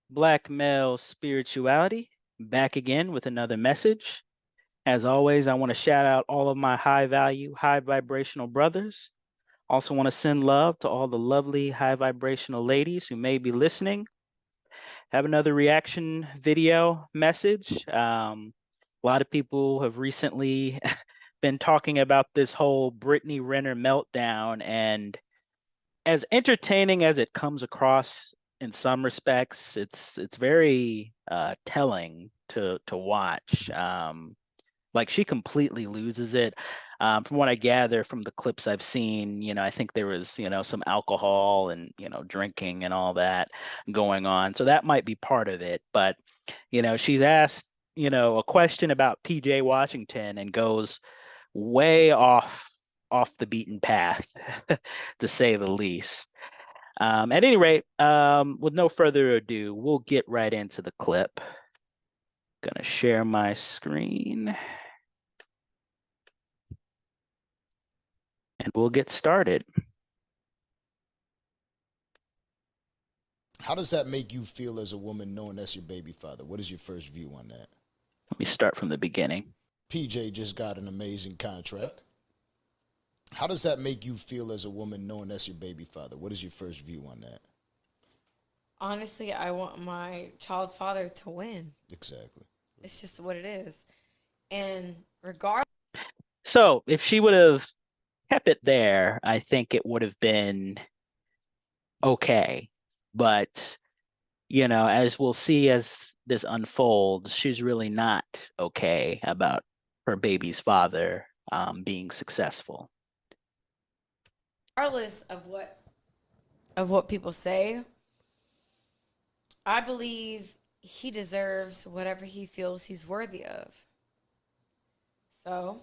Black male spirituality, back again with another message. As always, I want to shout out all of my high value, high vibrational brothers. Also, want to send love to all the lovely, high vibrational ladies who may be listening. Have another reaction video message. A lot of people have recently been talking about this whole Brittany Renner meltdown, and as entertaining as it comes across in some respects, it's very telling to watch. Like she completely loses it. From what I gather from the clips I've seen, I think there was, some alcohol and, drinking and all that going on. So that might be part of it. But, she's asked, a question about PJ Washington and goes way off the beaten path, to say the least. At any rate, with no further ado, we'll get right into the clip. Gonna share my screen. And we'll get started. How does that make you feel as a woman knowing that's your baby father? What is your first view on that? Let me start from the beginning. PJ just got an amazing contract. How does that make you feel as a woman knowing that's your baby father? What is your first view on that? Honestly, I want my child's father to win. Exactly. It's just what it is. And regardless. So if she would have kept it there, I think it would have been okay. But, as we'll see as this unfolds, she's really not okay about her baby's father being successful. Regardless of what people say, I believe he deserves whatever he feels he's worthy of. So.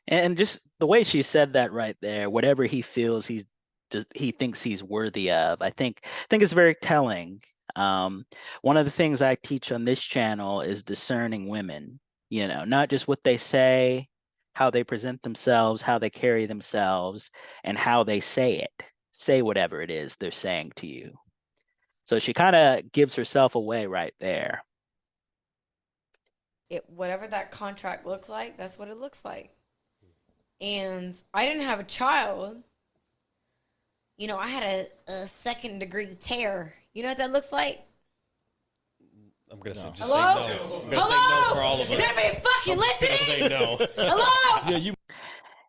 And just the way she said that right there, whatever he feels he thinks he's worthy of, I think it's very telling. One of the things I teach on this channel is discerning women, not just what they say, how they present themselves, how they carry themselves, and how they say whatever it is they're saying to you. So she kind of gives herself away right there. Whatever that contract looks like, that's what it looks like. And I didn't have a child. I had a second degree tear. You know what that looks like? I'm going to say just Hello? say no. I'm going to say no for all of us. Is everybody fucking listening? Say no. Hello?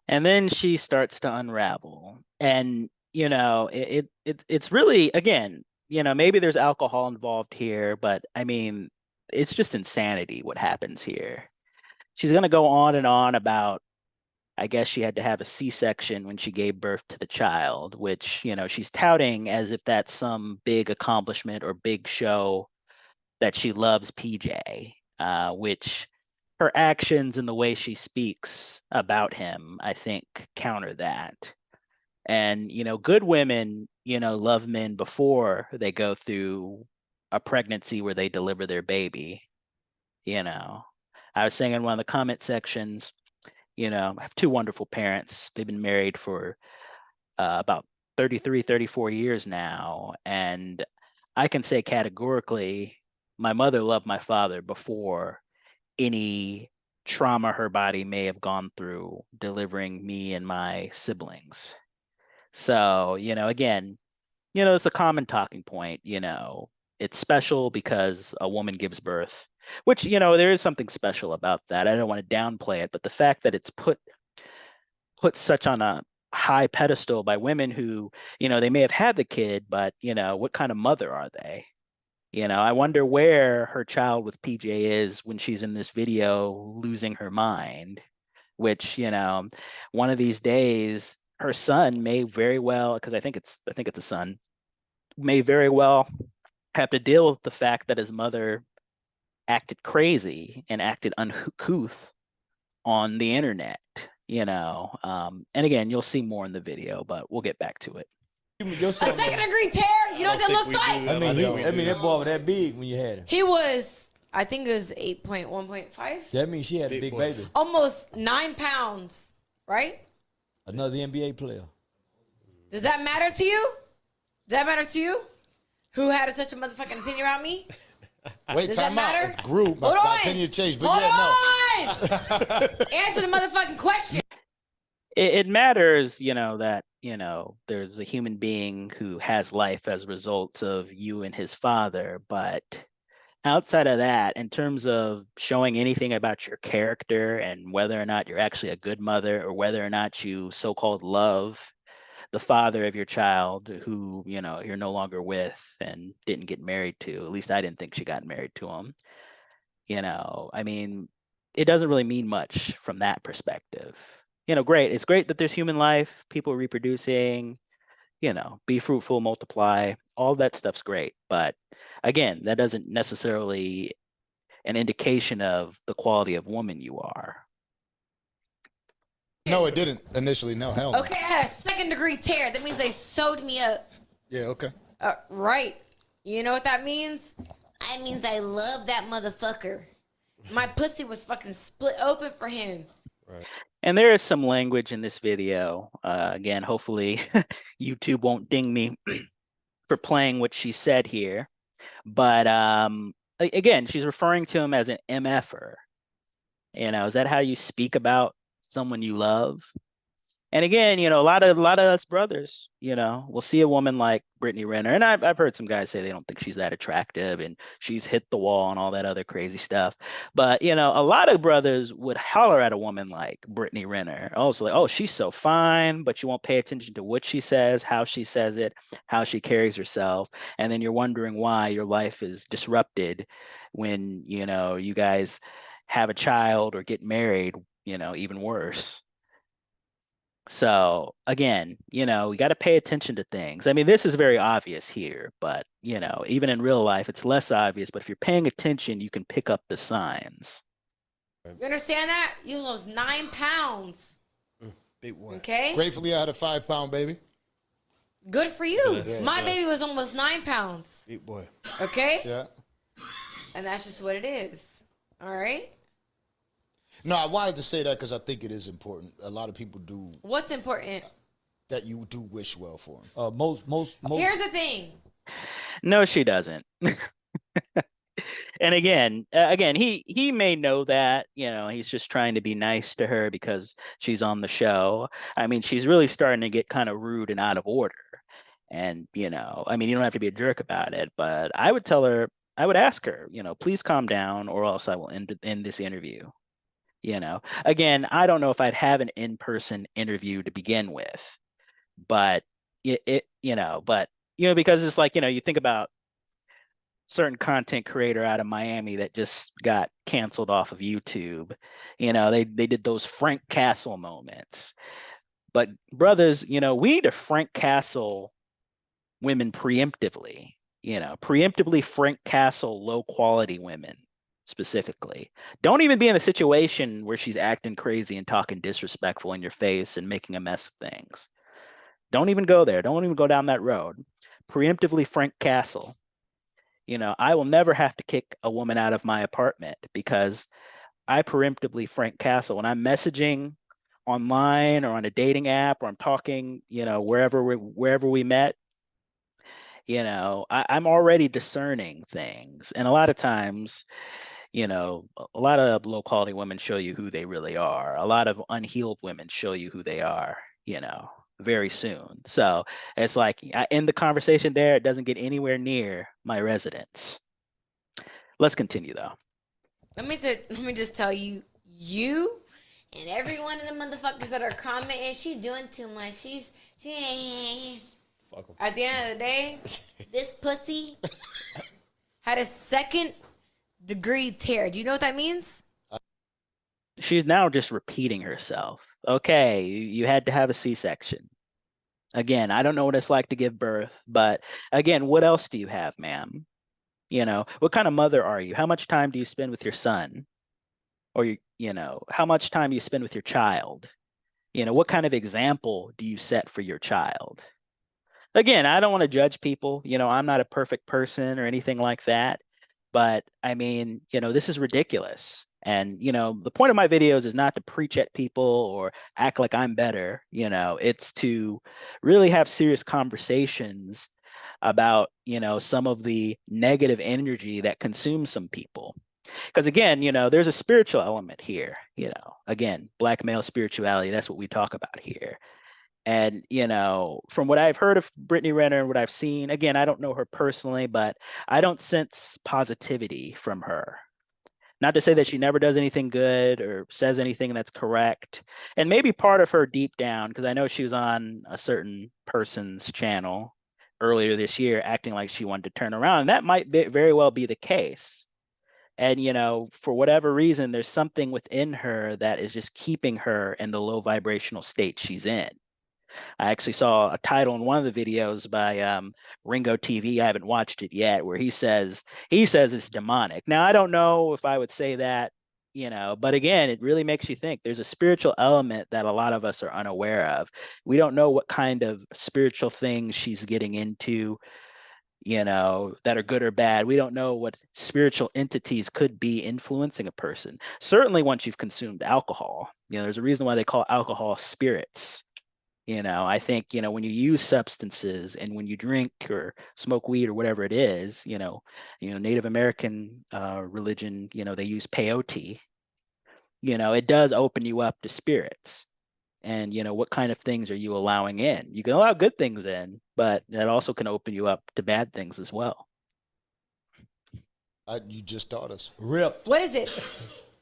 And then she starts to unravel. And, it's really, again, maybe there's alcohol involved here, but I mean, it's just insanity what happens here. She's going to go on and on about, I guess she had to have a C-section when she gave birth to the child, which, she's touting as if that's some big accomplishment or big show that she loves PJ, which her actions and the way she speaks about him, I think, counter that. And, good women, love men before they go through a pregnancy where they deliver their baby. I was saying in one of the comment sections, I have two wonderful parents. They've been married for about 33, 34 years now. And I can say categorically, my mother loved my father before any trauma her body may have gone through delivering me and my siblings. So, again, it's a common talking point, it's special because a woman gives birth, which, there is something special about that. I don't want to downplay it, but the fact that it's put such on a high pedestal by women who, they may have had the kid, but, what kind of mother are they? I wonder where her child with PJ is when she's in this video losing her mind, which, one of these days her son may very well, because I think it's a son, may very well have to deal with the fact that his mother acted crazy and acted uncouth on the internet, and again, you'll see more in the video, but we'll get back to it. A second degree tear, you know what that looks like? I mean, that boy was that big when you had him. He was, I think it was 8.1.5. That means she had a big baby. Almost 9 pounds, right? Another NBA player. Does that matter to you? Does that matter to you? Who had such a motherfucking opinion about me? Wait, Does time that out. matter? It's group. My opinion changed, but Hold yeah, on! Answer the motherfucking question. It matters, that, there's a human being who has life as a result of you and his father. But outside of that, in terms of showing anything about your character and whether or not you're actually a good mother or whether or not you so-called love the father of your child who, you're no longer with and didn't get married to, at least I didn't think she got married to him. I mean, it doesn't really mean much from that perspective. Great. It's great that there's human life, people reproducing, be fruitful, multiply, all that stuff's great. But again, that doesn't necessarily an indication of the quality of woman you are. No, it didn't initially. No, hell no. Okay, I had a 2nd-degree tear. That means they sewed me up. Yeah, okay. Right. You know what that means? That means I love that motherfucker. My pussy was fucking split open for him. Right. And there is some language in this video. Again, hopefully YouTube won't ding me for playing what she said here. But again, she's referring to him as an MFer. Is that how you speak about someone you love? And again, a lot of us brothers, we'll see a woman like Brittany Renner, and I've heard some guys say they don't think she's that attractive and she's hit the wall and all that other crazy stuff. But a lot of brothers would holler at a woman like Brittany Renner, also like, oh, she's so fine, but you won't pay attention to what she says, how she says it, how she carries herself, and then you're wondering why your life is disrupted when you guys have a child or get married, even worse. So again, we got to pay attention to things. I mean, this is very obvious here, but even in real life, it's less obvious. But if you're paying attention, you can pick up the signs. You understand that? You lost 9 pounds. Big boy. Okay. Gratefully, I had a 5-pound baby. Good for you. Yes. My Yes. baby was almost 9 pounds. Big boy. Okay. Yeah. And that's just what it is. All right. No, I wanted to say that because I think it is important. A lot of people do What's important? that. You do wish well for them. Most. Here's the thing. No, she doesn't. And again, he may know that, he's just trying to be nice to her because she's on the show. I mean, she's really starting to get kind of rude and out of order. And, I mean, you don't have to be a jerk about it, but I would ask her, please calm down or else I will end this interview. Again, I don't know if I'd have an in-person interview to begin with, but because it's like, you think about certain content creator out of Miami that just got canceled off of YouTube. They did those Frank Castle moments. But brothers, we need to Frank Castle women preemptively, preemptively Frank Castle low quality women specifically. Don't even be in a situation where she's acting crazy and talking disrespectful in your face and making a mess of things. Don't even go there. Don't even go down that road. Preemptively Frank Castle. I will never have to kick a woman out of my apartment because I preemptively Frank Castle. When I'm messaging online or on a dating app or I'm talking, wherever we met, I'm already discerning things. And a lot of times, a lot of low quality women show you who they really are. A lot of unhealed women show you who they are, very soon. So it's like I end the conversation there. It doesn't get anywhere near my residence. Let's continue though. Let me just tell you, you and every one of the motherfuckers that are commenting, she's doing too much. She Fuck 'em. At the end of the day, this pussy had a 2nd-degree tear. Do you know what that means? She's now just repeating herself. Okay, you had to have a C-section. Again, I don't know what it's like to give birth, but again, what else do you have, ma'am? What kind of mother are you? How much time do you spend with your son? Or how much time do you spend with your child? What kind of example do you set for your child? Again, I don't want to judge people. I'm not a perfect person or anything like that. But I mean, this is ridiculous. And, the point of my videos is not to preach at people or act like I'm better. It's to really have serious conversations about, some of the negative energy that consumes some people. Because again, there's a spiritual element here, again, black male spirituality, that's what we talk about here. And, from what I've heard of Brittany Renner and what I've seen, again, I don't know her personally, but I don't sense positivity from her. Not to say that she never does anything good or says anything that's correct. And maybe part of her deep down, because I know she was on a certain person's channel earlier this year acting like she wanted to turn around. And that might very well be the case. And, for whatever reason, there's something within her that is just keeping her in the low vibrational state she's in. I actually saw a title in one of the videos by Ringo TV. I haven't watched it yet, where he says it's demonic. Now, I don't know if I would say that, but again, it really makes you think. There's a spiritual element that a lot of us are unaware of. We don't know what kind of spiritual things she's getting into, that are good or bad. We don't know what spiritual entities could be influencing a person. Certainly once you've consumed alcohol, there's a reason why they call alcohol spirits. I think, when you use substances and when you drink or smoke weed or whatever it is, Native American religion, they use peyote, it does open you up to spirits. And, what kind of things are you allowing in? You can allow good things in, but that also can open you up to bad things as well. You just taught us. Ripped. What is it?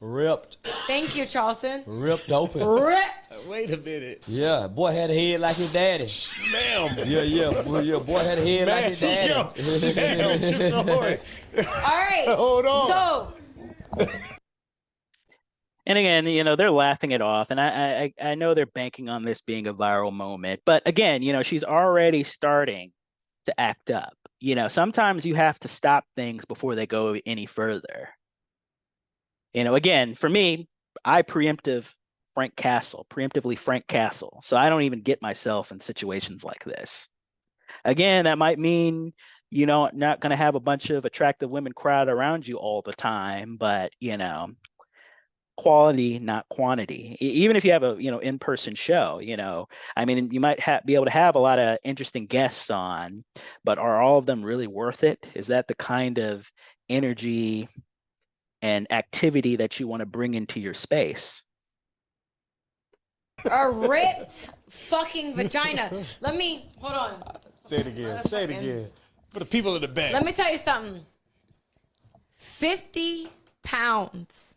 Ripped. Thank you, Charleston. Ripped open. Ripped. Wait a minute. Yeah, boy had a head like his daddy. Ma'am. Yeah, boy had a head like his daddy. Damn, Chips Ahoy. All right. Hold on. So. And again, they're laughing it off, and I know they're banking on this being a viral moment. But again, she's already starting to act up. Sometimes you have to stop things before they go any further. Again, for me, I preemptively Frank Castle. So I don't even get myself in situations like this. Again, that might mean, not going to have a bunch of attractive women crowd around you all the time, but, quality, not quantity. Even if you have a, in-person show, I mean, you might be able to have a lot of interesting guests on, but are all of them really worth it? Is that the kind of energy and activity that you want to bring into your space? A ripped fucking vagina. Let me, hold on. Say it again. Say it again. For the people in the back. Let me tell you something. 50 pounds.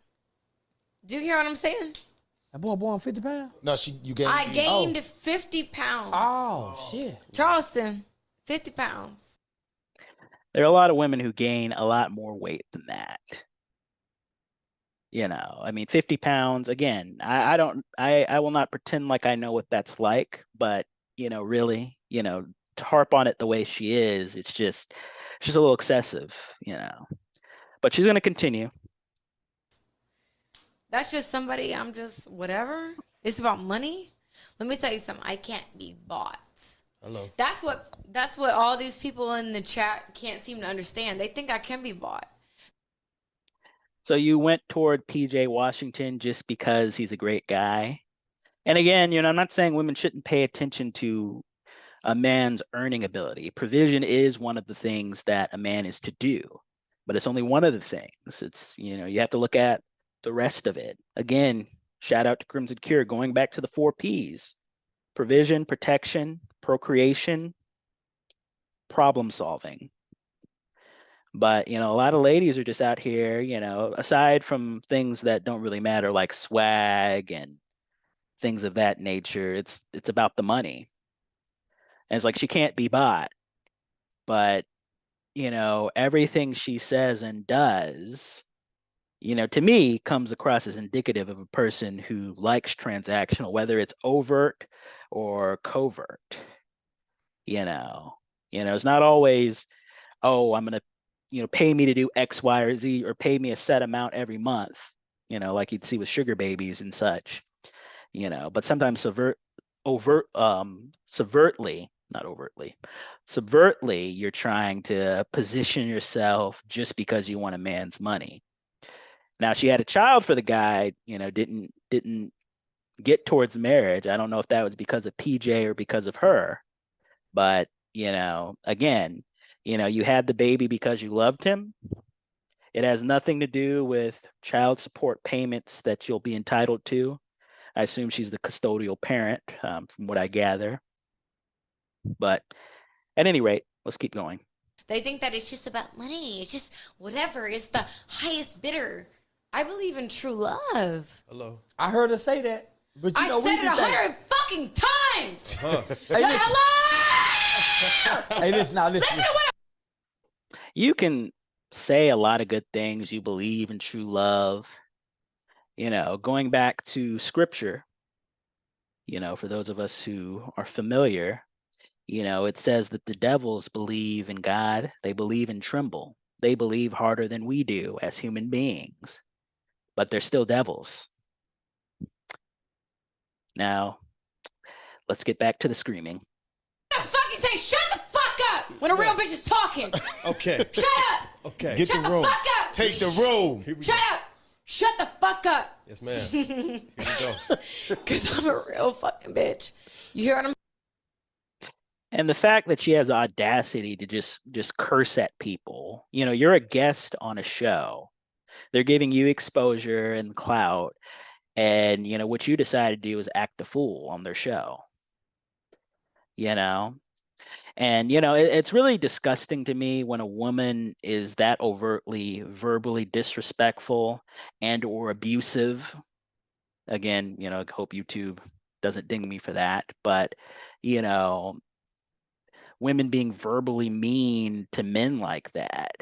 Do you hear what I'm saying? That boy born 50 pounds? No, you gained. I gained 50 pounds. Oh, shit. Charleston, 50 pounds. There are a lot of women who gain a lot more weight than that. I mean, 50 pounds, again, I will not pretend like I know what that's like, but, really, to harp on it the way she is, it's just a little excessive, but she's going to continue. That's just somebody, I'm just whatever. It's about money. Let me tell you something. I can't be bought. Hello. That's what all these people in the chat can't seem to understand. They think I can be bought. So you went toward PJ Washington just because he's a great guy. And again, I'm not saying women shouldn't pay attention to a man's earning ability. Provision is one of the things that a man is to do, but it's only one of the things. It's, you have to look at the rest of it. Again, shout out to Crimson Cure, going back to the 4 Ps: provision, protection, procreation, problem solving. But, a lot of ladies are just out here, aside from things that don't really matter, like swag and things of that nature, it's about the money. And it's like she can't be bought. But, everything she says and does, to me, comes across as indicative of a person who likes transactional, whether it's overt or covert. It's not always, oh, I'm going to, pay me to do X, Y, or Z, or pay me a set amount every month, like you'd see with sugar babies and such, but sometimes subvertly, you're trying to position yourself just because you want a man's money. Now, she had a child for the guy, didn't get towards marriage. I don't know if that was because of PJ or because of her, but, again, You had the baby because you loved him. It has nothing to do with child support payments that you'll be entitled to. I assume she's the custodial parent, from what I gather. But at any rate, let's keep going. They think that it's just about money. It's just whatever. It's the highest bidder. I believe in true love. Hello. I heard her say that. But I said it 100 fucking times. Hey, Hello. hey, listen, now listen. Listen to what You can say a lot of good things. You believe in true love. Going back to scripture, for those of us who are familiar, it says that the devils believe in God. They believe and tremble. They believe harder than we do as human beings, but they're still devils. Now, let's get back to the screaming. I'm fucking saying, shut the fuck up when a real bitch is talking. Okay. Shut up. Okay. Get Shut the the room. fuck up. Take the room. Here we Shut go. up. Shut the fuck up. Yes, ma'am. Here we go. Because I'm a real fucking bitch. You hear what I'm And the fact that she has the audacity to just curse at people. You're a guest on a show. They're giving you exposure and clout. And, what you decide to do is act a fool on their show. And, it's really disgusting to me when a woman is that overtly verbally disrespectful and or abusive. Again, I hope YouTube doesn't ding me for that. But, women being verbally mean to men like that.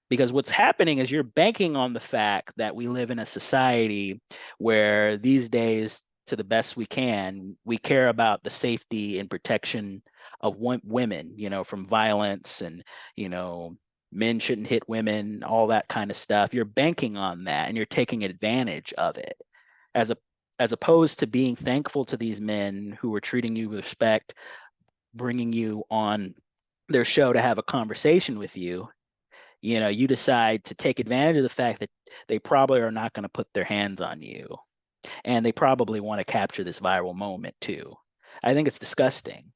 Because what's happening is you're banking on the fact that we live in a society where these days, to the best we can, we care about the safety and protection of women, from violence and, men shouldn't hit women, all that kind of stuff. You're banking on that and you're taking advantage of it as opposed to being thankful to these men who are treating you with respect, bringing you on their show to have a conversation with you. You decide to take advantage of the fact that they probably are not going to put their hands on you. And they probably want to capture this viral moment too. I think it's disgusting.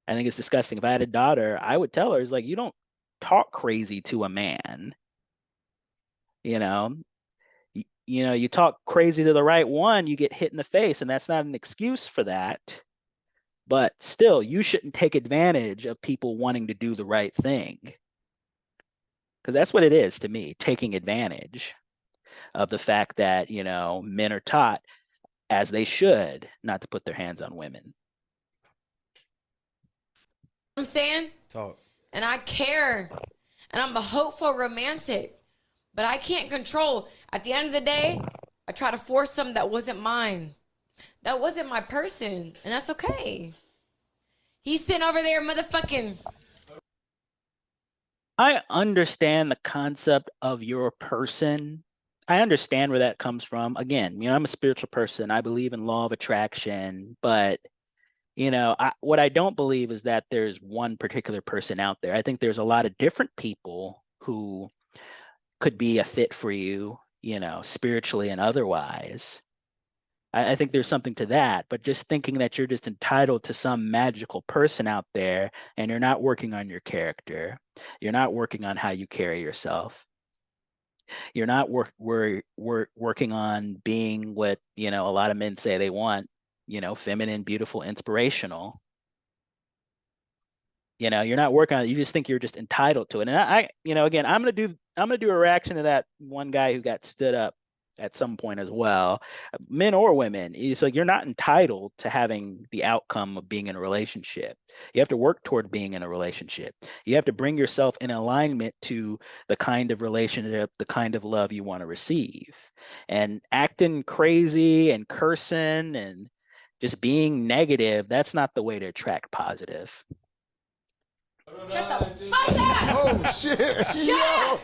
If I had a daughter, I would tell her, it's like, you don't talk crazy to a man. You talk crazy to the right one, you get hit in the face. And that's not an excuse for that. But still, you shouldn't take advantage of people wanting to do the right thing. Because that's what it is to me, taking advantage of the fact that, men are taught, as they should, not to put their hands on women. saying? Talk. And I care. And I'm a hopeful romantic. But I can't control. At the end of the day, I try to force something that wasn't mine. That wasn't my person. And that's okay. He's sitting over there motherfucking. I understand the concept of your person. I understand where that comes from. Again, I'm a spiritual person. I believe in law of attraction, but what I don't believe is that there's one particular person out there. I think there's a lot of different people who could be a fit for you, spiritually and otherwise. I think there's something to that, but just thinking that you're just entitled to some magical person out there and you're not working on your character, you're not working on how you carry yourself, you're not working on being what, a lot of men say they want, feminine, beautiful, inspirational. You're not working on it. You just think you're just entitled to it. And again, I'm gonna do a reaction to that one guy who got stood up at some point as well, men or women. It's like, you're not entitled to having the outcome of being in a relationship. You have to work toward being in a relationship. You have to bring yourself in alignment to the kind of relationship, the kind of love you want to receive. And acting crazy and cursing and just being negative, that's not the way to attract positive. Shut the fuck up! Oh shit! Shut up!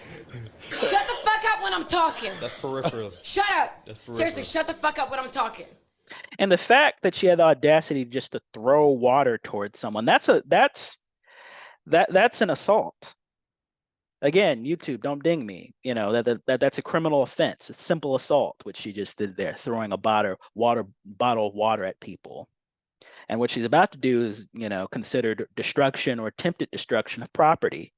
Shut the fuck up when I'm talking. That's peripheral. Shut up. That's peripheral. Seriously, shut the fuck up when I'm talking. And the fact that she had the audacity just to throw water towards someone, that's an assault. Again, YouTube, don't ding me. That's a criminal offense. It's simple assault, which she just did there, throwing a bottle of water at people. And what she's about to do is, considered destruction or attempted destruction of property,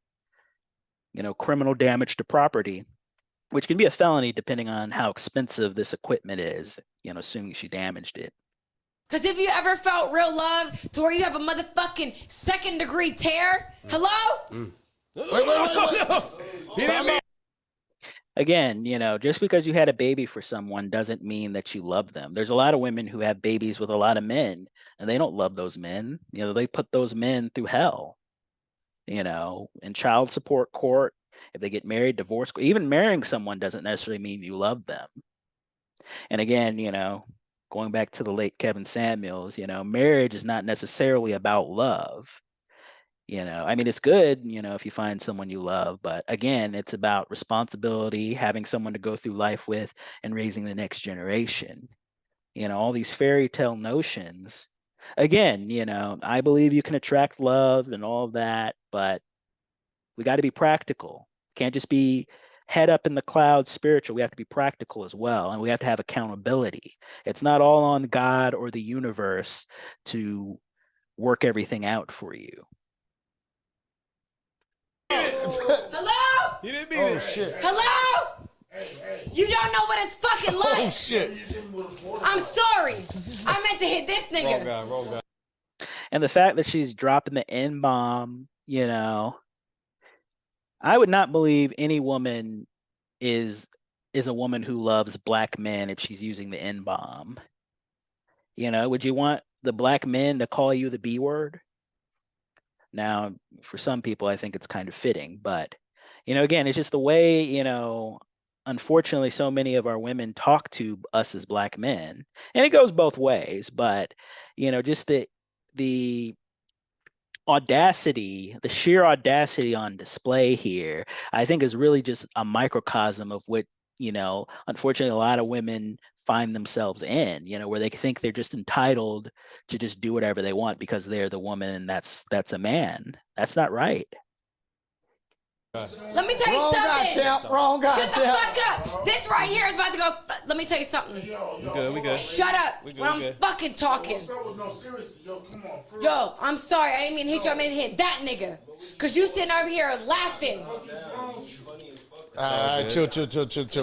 criminal damage to property, which can be a felony depending on how expensive this equipment is, assuming she damaged it. Because if you ever felt real love to where you have a motherfucking second-degree tear, hello? Wait. Again, just because you had a baby for someone doesn't mean that you love them. There's a lot of women who have babies with a lot of men, and they don't love those men. They put those men through hell, in child support court. If they get married, divorce, even marrying someone doesn't necessarily mean you love them. And again, going back to the late Kevin Samuels, marriage is not necessarily about love. I mean, it's good, if you find someone you love, but again, it's about responsibility, having someone to go through life with, and raising the next generation. All these fairy tale notions. Again, I believe you can attract love and all of that, but we got to be practical. Can't just be head up in the clouds spiritual. We have to be practical as well, and we have to have accountability. It's not all on God or the universe to work everything out for you. Hello? You didn't mean it. Shit. Hello? You don't know what it's fucking like. Oh shit. I'm sorry. I meant to hit this nigga. Wrong guy. And the fact that she's dropping the N-bomb, I would not believe any woman is a woman who loves black men if she's using the N-bomb. Would you want the black men to call you the B word? Now, for some people, I think it's kind of fitting, but, again, it's just the way, unfortunately, so many of our women talk to us as black men, and it goes both ways, but, just the audacity, the sheer audacity on display here, I think is really just a microcosm of what, unfortunately, a lot of women find themselves in, where they think they're just entitled to just do whatever they want because they're the woman and that's a man. That's not right. Let me tell you Wrong guy, something. champ. Wrong guy, Shut the champ. fuck up. This right here is about to go. Let me tell you something. We good. Shut up We good, when we I'm good. fucking talking. No, seriously, yo, come on. For Yo, I'm sorry. I didn't mean to hit you. I meant to hit that nigga. Because you sitting over here laughing. All right, chill.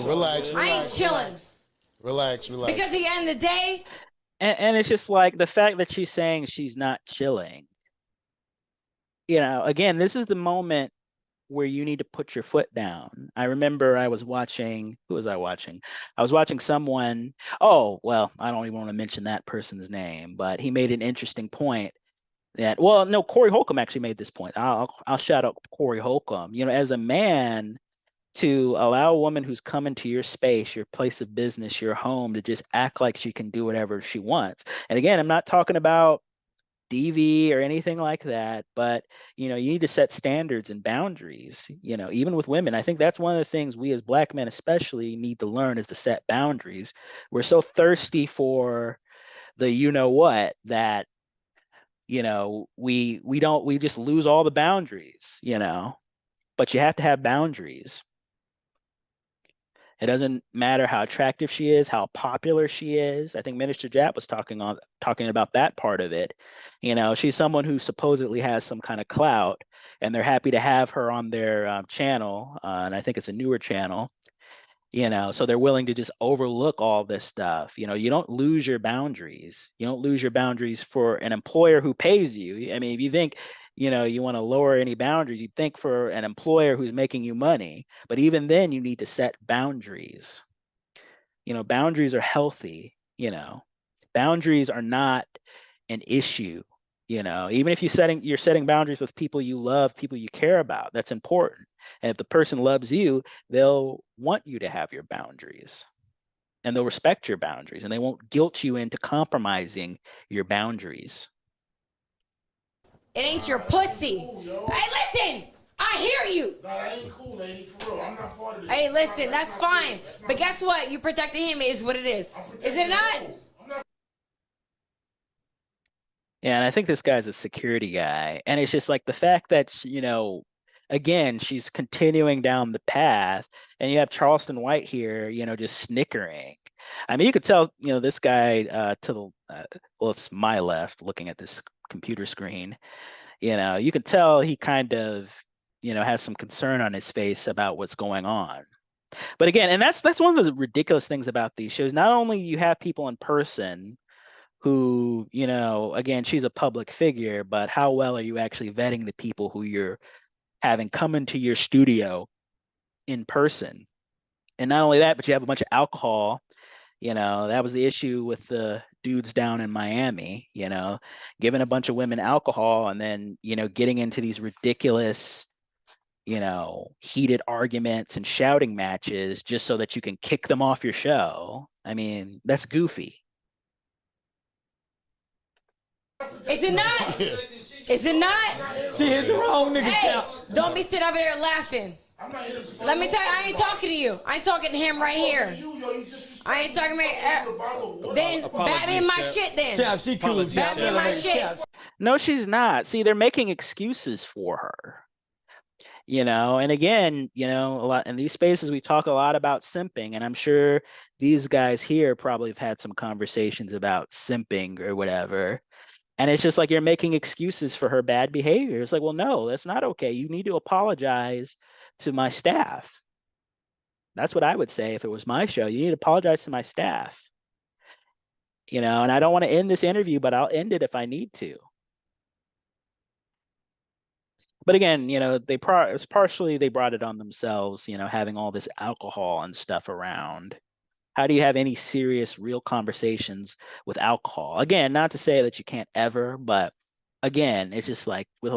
Relax. I ain't chilling. Relax. Because at the end of the day, And it's just like the fact that she's saying she's not chilling. Again, this is the moment where you need to put your foot down. I remember I was watching, who was I watching? I was watching someone, oh, well, I don't even want to mention that person's name, but he made an interesting point that, well, no, Corey Holcomb actually made this point. I'll shout out Corey Holcomb. As a man, to allow a woman who's come into your space, your place of business, your home, to just act like she can do whatever she wants. And again, I'm not talking about DV or anything like that, but you need to set standards and boundaries, even with women. I think that's one of the things we as black men especially need to learn, is to set boundaries. We're so thirsty for the what that we just lose all the boundaries, but you have to have boundaries. It doesn't matter how attractive she is, how popular she is. I think Minister Jap was talking about that part of it. She's someone who supposedly has some kind of clout, and they're happy to have her on their channel, and I think it's a newer channel. So they're willing to just overlook all this stuff. You don't lose your boundaries. You don't lose your boundaries for an employer who pays you. I mean, if you think you want to lower any boundaries, you think for an employer who's making you money, but even then you need to set boundaries. Boundaries are healthy. Boundaries are not an issue. Even if you're setting boundaries with people you love, people you care about, that's important. And if the person loves you, they'll want you to have your boundaries, and they'll respect your boundaries, and they won't guilt you into compromising your boundaries. it ain't your pussy. Hey, listen. I hear you. Nah, that ain't cool, lady. For real, I'm not part of this. Hey, listen. That's fine. But guess what? You protecting him is what it is. Is it not? Yeah, and I think this guy's a security guy. And it's just like the fact that, again, she's continuing down the path, and you have Charleston White here, just snickering. I mean, you could tell, this guy to the well, it's my left looking at this computer screen. You can tell he kind of, has some concern on his face about what's going on. But again, and that's one of the ridiculous things about these shows. Not only you have people in person who, again, she's a public figure, but how well are you actually vetting the people who you're having come into your studio in person? And not only that, but you have a bunch of alcohol. That was the issue with the dudes down in Miami, giving a bunch of women alcohol and then, getting into these ridiculous, heated arguments and shouting matches just so that you can kick them off your show. I mean, that's goofy. Is it not? Is it not? She hit the wrong nigga. Hey, don't be sitting over there laughing. I'm not here to Let me tell you, I ain't talking to you. I ain't talking to him right here. I ain't talking to Then bat me in my shit then. Chap, she cool. Bat me in my shit. No, she's not. See, they're making excuses for her. And again, a lot in these spaces we talk a lot about simping, and I'm sure these guys here probably have had some conversations about simping or whatever. And it's just like you're making excuses for her bad behavior. It's like, well, no, that's not okay. You need to apologize to my staff. That's what I would say if it was my show. You need to apologize to my staff. And I don't want to end this interview, but I'll end it if I need to. But again, it's partially they brought it on themselves, having all this alcohol and stuff around. How do you have any serious, real conversations with alcohol? Again, not to say that you can't ever, but again, it's just like there's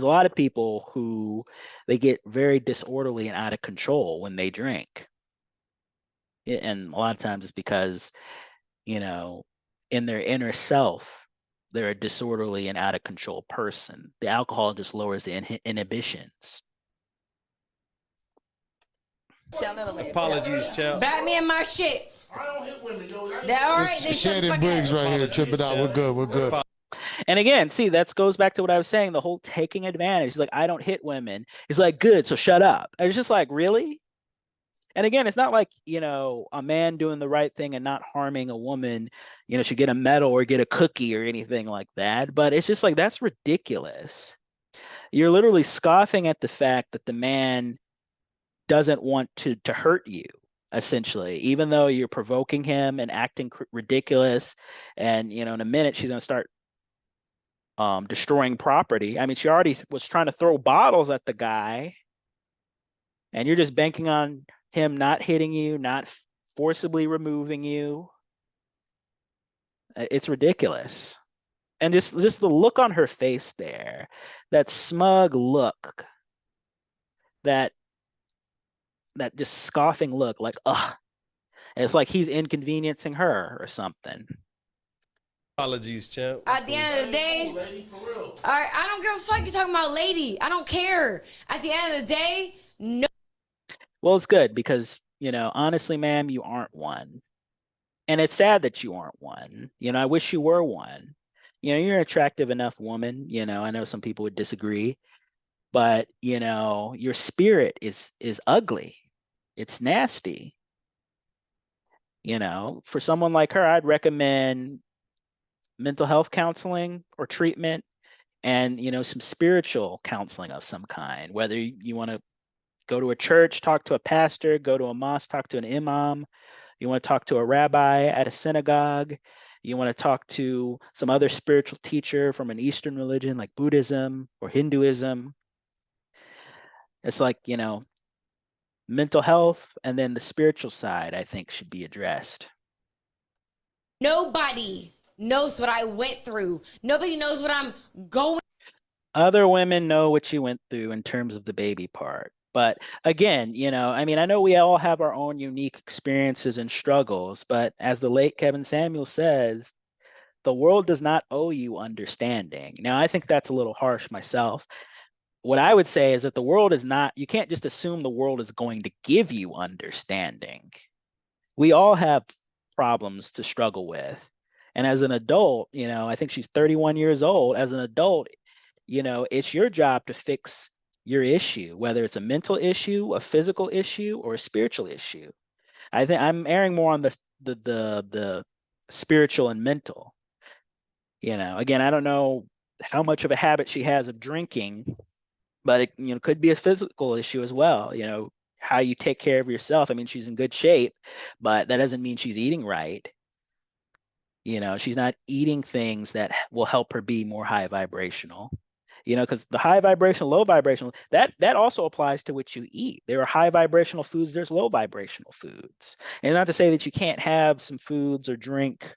a lot of people who they get very disorderly and out of control when they drink. And a lot of times it's because, in their inner self, they're a disorderly and out of control person. The alcohol just lowers the inhibitions. Apologies, child. Bat me in my shit. I don't hit women, yo. That all right? Then shut the Shannon fuck Briggs up. right here, tripping out. We're good. We're good. And again, see, that goes back to what I was saying, the whole taking advantage. He's like, I don't hit women. He's like, good, so shut up. And it's just like, really? And again, it's not like, a man doing the right thing and not harming a woman, should get a medal or get a cookie or anything like that. But it's just like, that's ridiculous. You're literally scoffing at the fact that the man doesn't want to hurt you, essentially, even though you're provoking him and acting ridiculous. And, in a minute, she's going to start destroying property. I mean, she already was trying to throw bottles at the guy, and you're just banking on him not hitting you, not forcibly removing you. It's ridiculous. And just the look on her face there, that smug look, that just scoffing look, like, ugh. It's like he's inconveniencing her or something. Apologies, champ. At the end of the day, Lady, for real. all right, I don't give a fuck you talking about lady. I don't care. At the end of the day, no. Well, it's good because, honestly, ma'am, you aren't one. And it's sad that you aren't one. I wish you were one. You're an attractive enough woman. I know some people would disagree, but, your spirit is ugly. It's nasty. For someone like her, I'd recommend mental health counseling or treatment and, some spiritual counseling of some kind, whether you want to go to a church, talk to a pastor, go to a mosque, talk to an imam, you want to talk to a rabbi at a synagogue, you want to talk to some other spiritual teacher from an Eastern religion like Buddhism or Hinduism. It's like, mental health and then the spiritual side, I think, should be addressed. Nobody knows what I went through. Nobody knows what I'm going. Other women know what you went through in terms of the baby part. But again, I know we all have our own unique experiences and struggles, but as the late Kevin Samuel says, the world does not owe you understanding. Now, I think that's a little harsh myself. What I would say is that the world is not, you can't just assume the world is going to give you understanding. We all have problems to struggle with. And as an adult, I think she's 31 years old. As an adult, it's your job to fix your issue, whether it's a mental issue, a physical issue, or a spiritual issue. I think I'm erring more on the spiritual and mental. Again, I don't know how much of a habit she has of drinking, but it could be a physical issue as well. How you take care of yourself. I mean, she's in good shape, but that doesn't mean she's eating right. She's not eating things that will help her be more high vibrational. Because the high vibrational, low vibrational, that also applies to what you eat. There are high vibrational foods, there's low vibrational foods. And not to say that you can't have some foods or drink.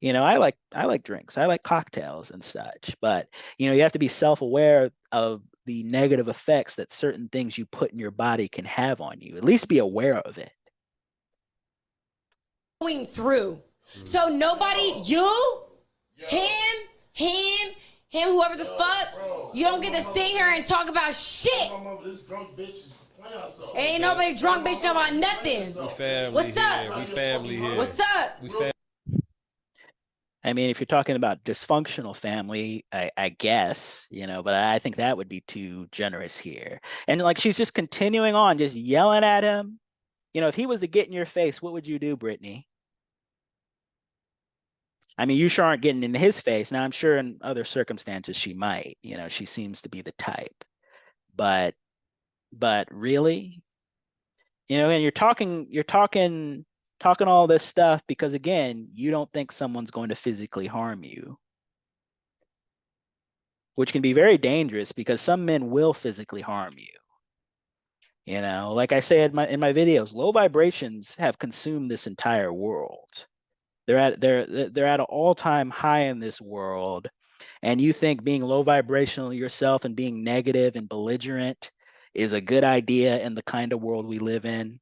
I like drinks, I like cocktails and such, but you have to be self-aware of the negative effects that certain things you put in your body can have on you. At least be aware of it. Going through. So nobody, you, him, whoever the fuck, you don't get to sit here and talk about shit. This drunk bitch is playing herself. Ain't nobody drunk bitch know about nothing. We family What's here. up? We family here. What's up? We family. I mean, if you're talking about dysfunctional family, I guess, but I think that would be too generous here. And like, she's just continuing on, just yelling at him. If he was to get in your face, what would you do, Brittany? I mean, you sure aren't getting in his face. Now, I'm sure in other circumstances she might. She seems to be the type. But really, and you're talking all this stuff because, again, you don't think someone's going to physically harm you, which can be very dangerous because some men will physically harm you. Like I say in my videos, low vibrations have consumed this entire world. They're at an all-time high in this world, and you think being low vibrational yourself and being negative and belligerent is a good idea in the kind of world we live in?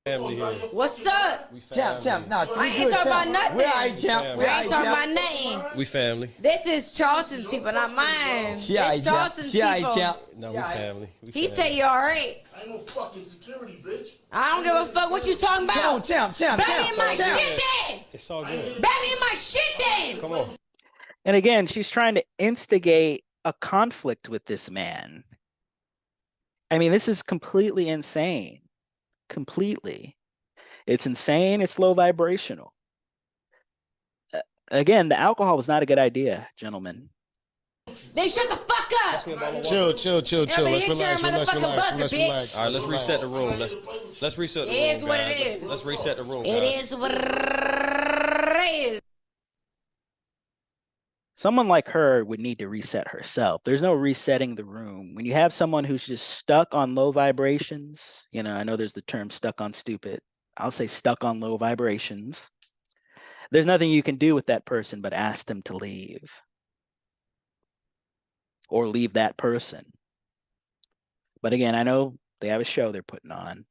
Family here. What's up? We Champ, family. nah, I ain't talking about nothing. We alright, champ. We ain't talking about nothing. We family. This is Charleston's people, not mine. She This alright, champ. Charleston's She alright, people. champ. No, we family. We He family. say you alright. I ain't no fucking security, bitch. I don't give a fuck what you talking Come on, about. champ. Bat me in my champ. shit then. It's all good. Bat me in my shit then. Come on. And again, she's trying to instigate a conflict with this man. I mean, this is completely insane. Completely. It's insane. It's low vibrational. Again, the alcohol was not a good idea, gentlemen. Then shut the fuck up. Chill. Let's hit relax. your Let's motherfucking relax. buzzer, Let's bitch. relax. All right, let's reset the room. Let's reset the room. It is what it guys. is. Let's reset the room. It guys. is what it is. Someone like her would need to reset herself. There's no resetting the room. When you have someone who's just stuck on low vibrations, I know there's the term stuck on stupid. I'll say stuck on low vibrations. There's nothing you can do with that person but ask them to leave. Or leave that person. But again, I know they have a show they're putting on.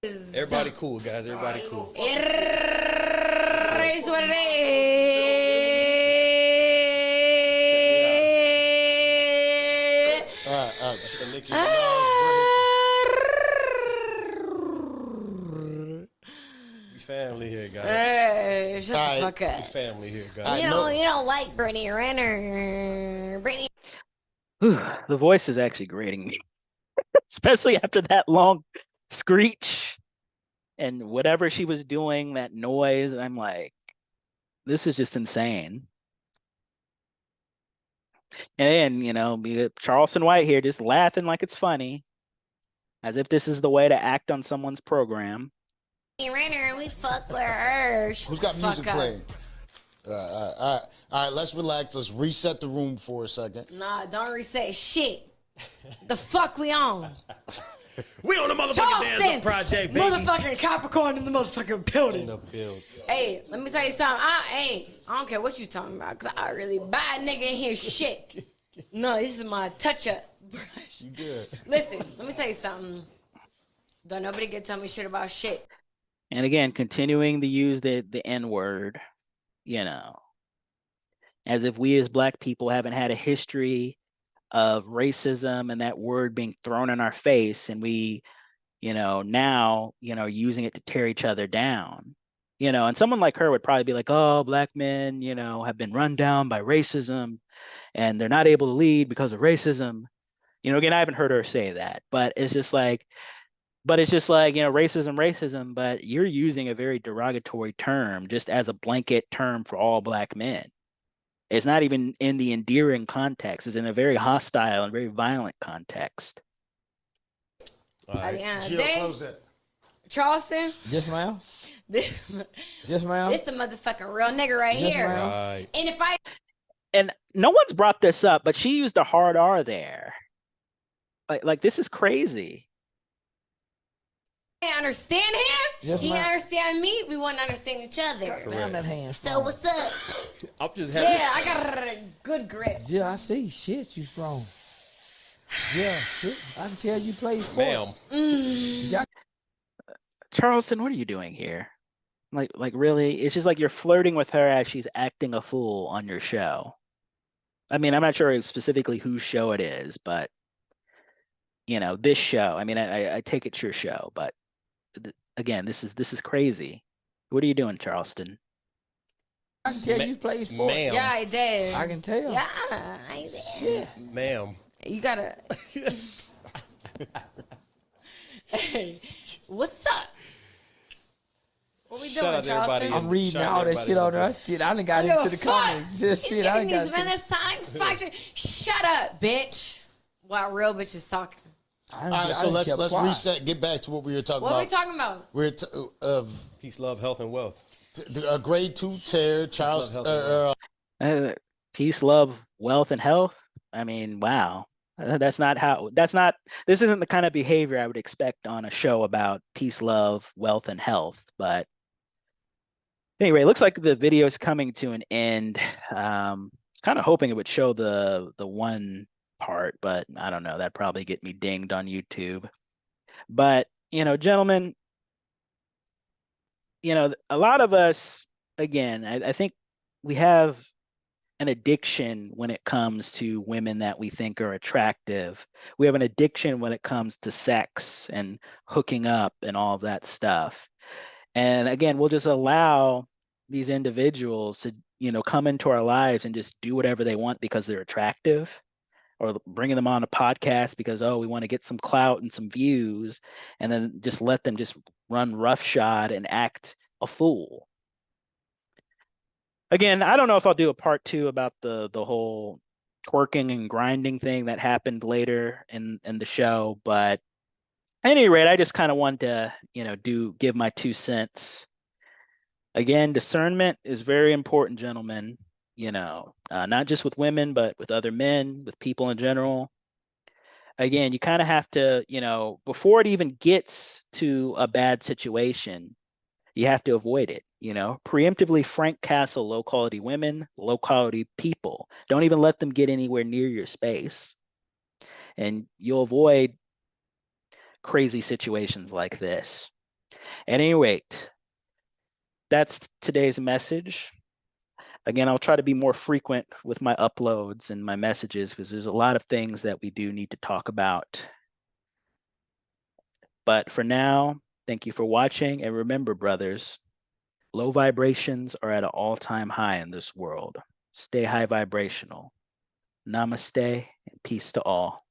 Everybody cool, guys. Everybody cool. It is what it is. All right. The Nicki Minaj We family here, guys. Hey, shut All the right. fuck up. We family here, guys. You don't like Brittany Renner. Brittany. Whew, the voice is actually grating me, especially after that long screech and whatever she was doing, that noise. I'm like, this is just insane. And we got Charleston White here just laughing like it's funny, as if this is the way to act on someone's program. Renner, we fuck with her. Who's got music playing? All right. Let's relax. Let's reset the room for a second. Nah, don't reset shit. The fuck we on? We on the motherfucking Charleston, Danza project, baby. motherfucking Capricorn in the motherfucking building. In the builds. Hey, let me tell you something. I don't care what you talking about, cause I really bad nigga in here shit. No, this is my touch-up brush. You good? Listen, let me tell you something. Don't nobody get tell me shit about shit. And again, continuing to use the N-word, as if we as Black people haven't had a history of racism and that word being thrown in our face, and we, now, using it to tear each other down. And someone like her would probably be like, oh, Black men, have been run down by racism and they're not able to lead because of racism. Again, I haven't heard her say that, but it's just like, But it's just like, racism, but you're using a very derogatory term just as a blanket term for all black men. It's not even in the endearing context. It's in a very hostile and very violent context. All At the right. end of the Jill, day, close that. Charleston, Yes, ma'am. this Yes, ma'am. this the motherfucking real nigga right Yes, here. ma'am. Right. And if I And no one's brought this up, but she used a hard R there. Like this is crazy. can't understand him, Yes, he ma'am. can't understand me, we wouldn't understand each other. Damn that hand. So what's up? I'm just happy. Yeah, I got a good grip. Yeah, I see. Shit, you strong. Yeah, shit. I can tell you play Ma'am. sports. You got Charleston, what are you doing here? Like really? It's just like you're flirting with her as she's acting a fool on your show. I mean, I'm not sure specifically whose show it is, but this show. I mean, I take it's your show, but again, this is crazy. What are you doing, Charleston? I can tell Ma- you play sports. ma'am. Yeah, I did. I can tell. Yeah, I did. Shit. Ma'am. You gotta. Hey, what's up? What we Shout doing, out to everybody Charleston? I'm reading Shout out all that everybody shit on out there. there. Shit, I done got I don't into give the a fuck. comments. Just shit, He's I done giving got these into men satisfaction. Shut up, bitch. While real bitch is talking. All right, so let's reset. Get back to what we were talking What about. are we talking about? We're Peace, love, health, and wealth. a grade 2 tear, Charles. love, health, Peace, love, wealth, and health. I mean, wow. This isn't the kind of behavior I would expect on a show about peace, love, wealth, and health. But anyway, it looks like the video is coming to an end. Kind of hoping it would show the one part, but I don't know. That'd probably get me dinged on YouTube. But, gentlemen, a lot of us, again, I think we have an addiction when it comes to women that we think are attractive. We have an addiction when it comes to sex and hooking up and all of that stuff. And again, we'll just allow these individuals to, come into our lives and just do whatever they want because they're attractive, or bringing them on a podcast because, we want to get some clout and some views, and then just let them just run roughshod and act a fool. Again, I don't know if I'll do a part 2 about the whole twerking and grinding thing that happened later in the show, but at any rate, I just kind of wanted to, give my 2 cents. Again, discernment is very important, gentlemen. Not just with women, but with other men, with people in general. Again, you kind of have to, before it even gets to a bad situation, you have to avoid it. Preemptively Frank Castle low quality women, low quality people. Don't even let them get anywhere near your space. And you'll avoid crazy situations like this. At any rate, that's today's message. Again, I'll try to be more frequent with my uploads and my messages because there's a lot of things that we do need to talk about. But for now, thank you for watching. And remember, brothers, low vibrations are at an all-time high in this world. Stay high vibrational. Namaste and peace to all.